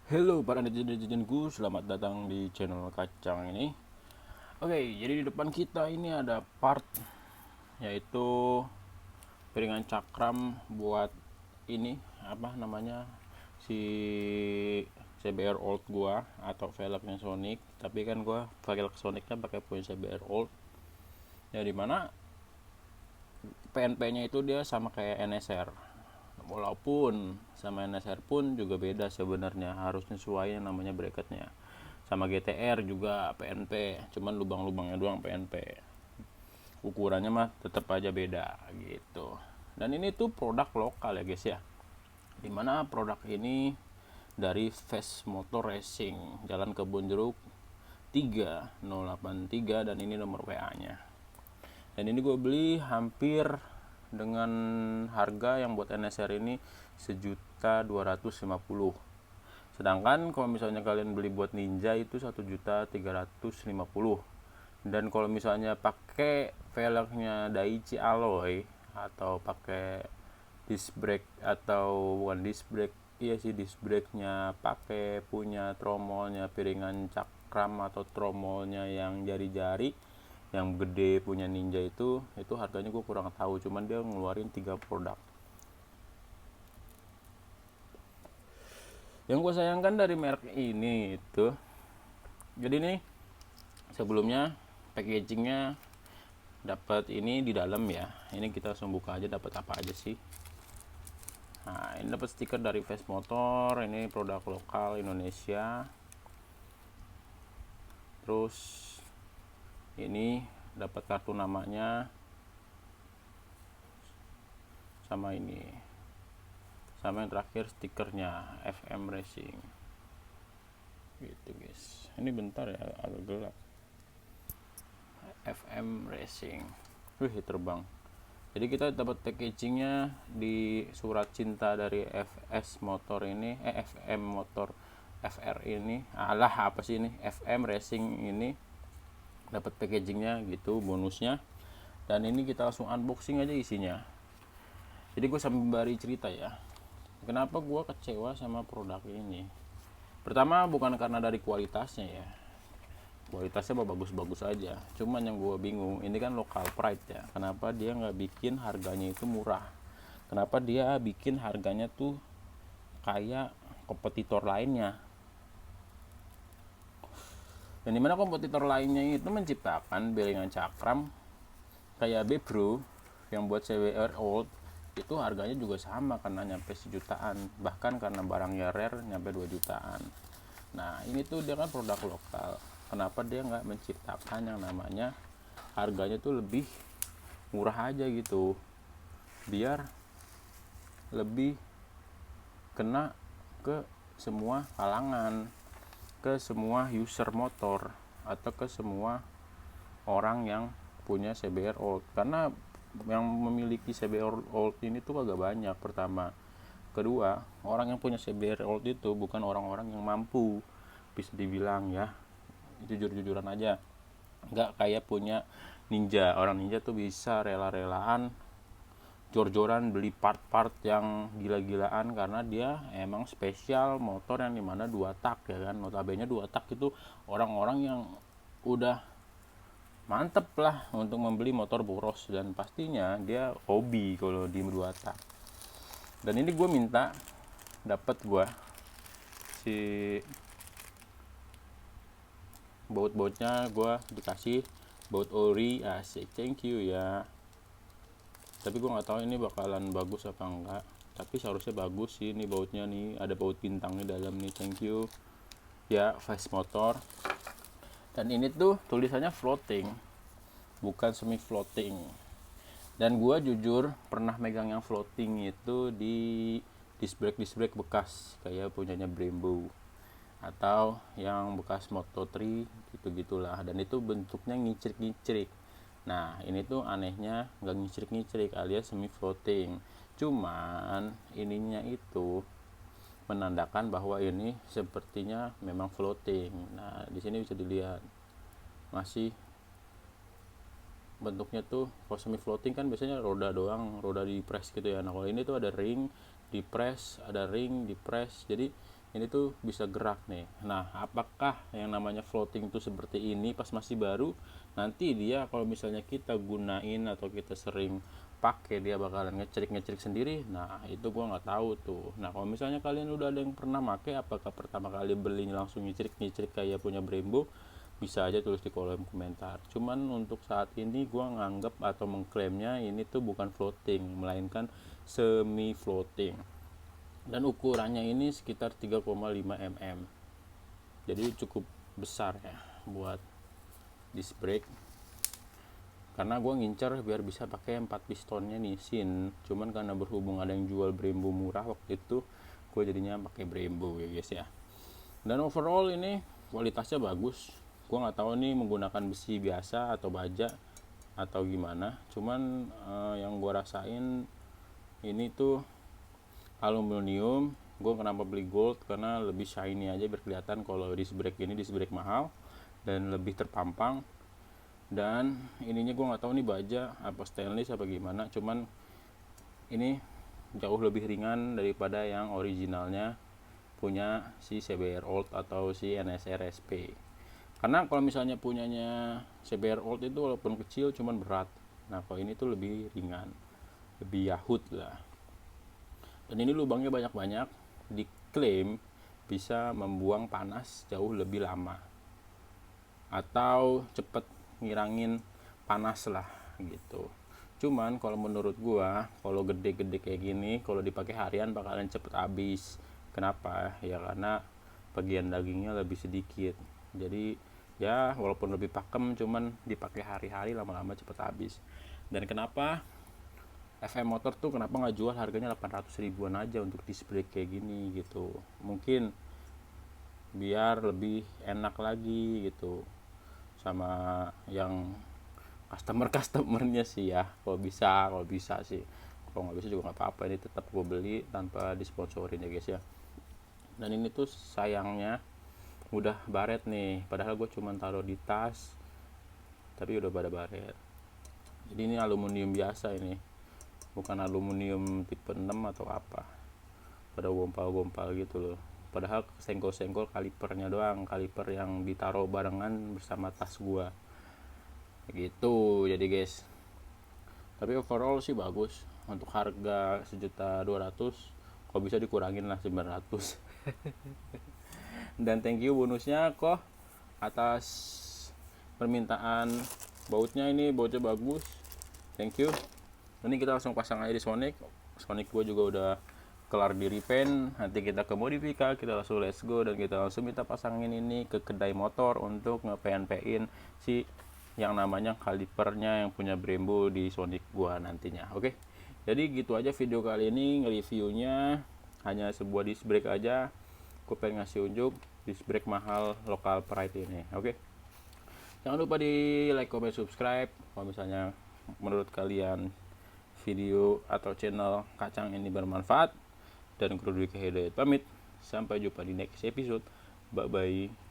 Halo para netizen-netizenku, selamat datang di channel Kacang ini. Oke, jadi di depan kita ini ada part, yaitu piringan cakram buat ini apa namanya, si CBR Old gua atau velgnya Sonic. Tapi kan gua velg Sonicnya pakai punya CBR Old, ya dimana PNP-nya itu dia sama kayak NSR. Walaupun sama NSR pun juga beda sebenarnya, harus nyesuaiin namanya bracketnya. Sama GTR juga PNP, cuman lubang-lubangnya doang PNP. Ukurannya mah tetap aja beda gitu. Dan ini tuh produk lokal ya guys ya. Dimana produk ini dari Fast Motor Racing, Jalan Kebun Jeruk 3083, dan ini nomor WA-nya. Dan ini gue beli hampir dengan harga yang buat NSR ini 1.250.000. Sedangkan kalau misalnya kalian beli buat Ninja itu 1.350.000. Dan kalau misalnya pakai velgnya Daichi Alloy atau pakai disc brake, atau bukan disc brake, iya sih disc brake-nya, pakai punya tromolnya piringan cakram atau tromolnya yang jari-jari yang gede punya Ninja, itu harganya gue kurang tahu, cuman dia ngeluarin 3 produk. Yang gue sayangkan dari merek ini itu, jadi nih sebelumnya packagingnya dapat ini di dalam ya. Ini kita langsung buka aja, dapat apa aja sih. Nah, ini dapat stiker dari Fast Motor, ini produk lokal Indonesia. Terus ini dapat kartu namanya, sama ini, sama yang terakhir stikernya FM Racing gitu guys. Ini bentar ya, agak gelap. FM Racing, terbang. Jadi kita dapat packagingnya di surat cinta dari FS Motor ini, FM Motor FR ini, alah apa sih ini, FM Racing ini, dapat packagingnya gitu, bonusnya. Dan ini kita langsung unboxing aja isinya. Jadi gue sembari cerita ya, kenapa gue kecewa sama produk ini. Pertama, bukan karena dari kualitasnya ya, kualitasnya bagus-bagus aja, cuman yang gue bingung ini kan local pride ya, kenapa dia nggak bikin harganya itu murah, kenapa dia bikin harganya tuh kayak kompetitor lainnya. Dan dimana kompetitor lainnya itu menciptakan bearingan cakram kayak Bebro yang buat CBR Old, itu harganya juga sama karena nyampe sejutaan, bahkan karena barangnya rare nyampe 2 jutaan. Nah ini tuh dia kan produk lokal, kenapa dia nggak menciptakan yang namanya harganya tuh lebih murah aja gitu, biar lebih kena ke semua kalangan, ke semua user motor, atau ke semua orang yang punya CBR Old. Karena yang memiliki CBR Old ini tuh agak banyak, pertama. Kedua, orang yang punya CBR Old itu bukan orang-orang yang mampu, bisa dibilang ya, jujur-jujuran aja, nggak kayak punya Ninja. Orang Ninja tuh bisa rela-relaan, jor-joran beli part-part yang gila-gilaan karena dia emang spesial motor yang dimana 2 tak ya kan. Notabene 2 tak itu orang-orang yang udah mantep lah untuk membeli motor boros, dan pastinya dia hobi kalau di 2 tak. Dan ini gue minta, dapat gue si baut-bautnya, gue dikasih baut ori, asik, thank you ya. Tapi gue nggak tahu ini bakalan bagus apa enggak, tapi seharusnya bagus sih. Ini bautnya nih, ada baut bintang di dalam nih, thank you ya Fast Motor. Dan ini tuh tulisannya floating, bukan semi floating. Dan gue jujur pernah megang yang floating itu di disc brake bekas kayak punyanya Brembo, atau yang bekas Moto3 gitu-gitulah, dan itu bentuknya ngicrik-ngicrik. Nah ini tuh anehnya nggak ngicrik-ngicrik alias semi floating, cuman ininya itu menandakan bahwa ini sepertinya memang floating. Nah di sini bisa dilihat masih bentuknya tuh, kalau semi floating kan biasanya roda doang, roda di press gitu ya. Nah kalau ini tuh ada ring di press, ada ring di press, jadi ini tuh bisa gerak nih. Nah, apakah yang namanya floating tuh seperti ini pas masih baru? Nanti dia kalau misalnya kita gunain atau kita sering pakai, dia bakalan ngecerik sendiri. Nah, itu gua nggak tahu tuh. Nah, kalau misalnya kalian udah ada yang pernah pakai, apakah pertama kali beli langsung ngecerik kayak punya Brembo? Bisa aja tulis di kolom komentar. Cuman untuk saat ini gua nganggap atau mengklaimnya ini tuh bukan floating, melainkan semi floating. Dan ukurannya ini sekitar 3,5 mm, jadi cukup besar ya buat disc brake, karena gue ngincer biar bisa pakai 4 pistonnya Nissin. Cuman karena berhubung ada yang jual Brembo murah waktu itu, gue jadinya pakai Brembo ya guys ya. Dan overall ini kualitasnya bagus. Gue nggak tahu nih menggunakan besi biasa atau baja atau gimana, cuman yang gue rasain ini tuh aluminium. Gue kenapa beli gold, karena lebih shiny aja biar kelihatan kalau disc brake ini disc brake mahal dan lebih terpampang. Dan ininya gue nggak tahu nih baja apa stainless apa gimana, cuman ini jauh lebih ringan daripada yang originalnya punya si CBR Old atau si NSR SP. Karena kalau misalnya punyanya CBR Old itu walaupun kecil cuman berat, nah kalau ini tuh lebih ringan, lebih yahut lah. Dan ini lubangnya banyak-banyak, diklaim bisa membuang panas jauh lebih lama atau cepet ngirangin panas lah gitu. Cuman kalau menurut gua, kalau gede-gede kayak gini kalau dipakai harian bakalan cepet habis. Kenapa? Ya karena bagian dagingnya lebih sedikit. Jadi ya walaupun lebih pakem, cuman dipakai hari-hari lama-lama cepet habis. Dan kenapa FM motor tuh kenapa nggak jual harganya 800 ribuan aja untuk disc brake kayak gini gitu? Mungkin biar lebih enak lagi gitu sama yang customernya sih ya. Kalau bisa sih, kalau nggak bisa juga nggak apa-apa, ini tetap gue beli tanpa disponsorin ya guys ya. Dan ini tuh sayangnya udah baret nih, padahal gue cuma taruh di tas tapi udah pada baret. Jadi ini aluminium biasa, ini bukan aluminium tipe 6 atau apa, pada gompal-gompal gitu loh. Padahal senggol-senggol kalipernya doang, kaliper yang ditaruh barengan bersama tas gua gitu. Jadi guys, tapi overall sih bagus. Untuk harga 1.200.000 kalau bisa dikurangin lah 900. Dan thank you bonusnya kok atas permintaan bautnya. Ini bautnya bagus, thank you. Ini kita langsung pasang aja di Sonic gue juga udah kelar di repaint. Nanti kita ke Modifika, kita langsung let's go, dan kita langsung minta pasangin ini ke kedai motor untuk nge-PNP-in si yang namanya kalipernya yang punya Brembo di Sonic gua nantinya. Oke, jadi gitu aja video kali ini, nge-reviewnya hanya sebuah disc brake aja. Gue pengen ngasih unjuk disc brake mahal lokal Pride ini. Oke, jangan lupa di like, comment, subscribe kalau misalnya menurut kalian video atau channel Kacang ini bermanfaat. Dan Kru Dwi Hidayat pamit, sampai jumpa di next episode. Bye bye.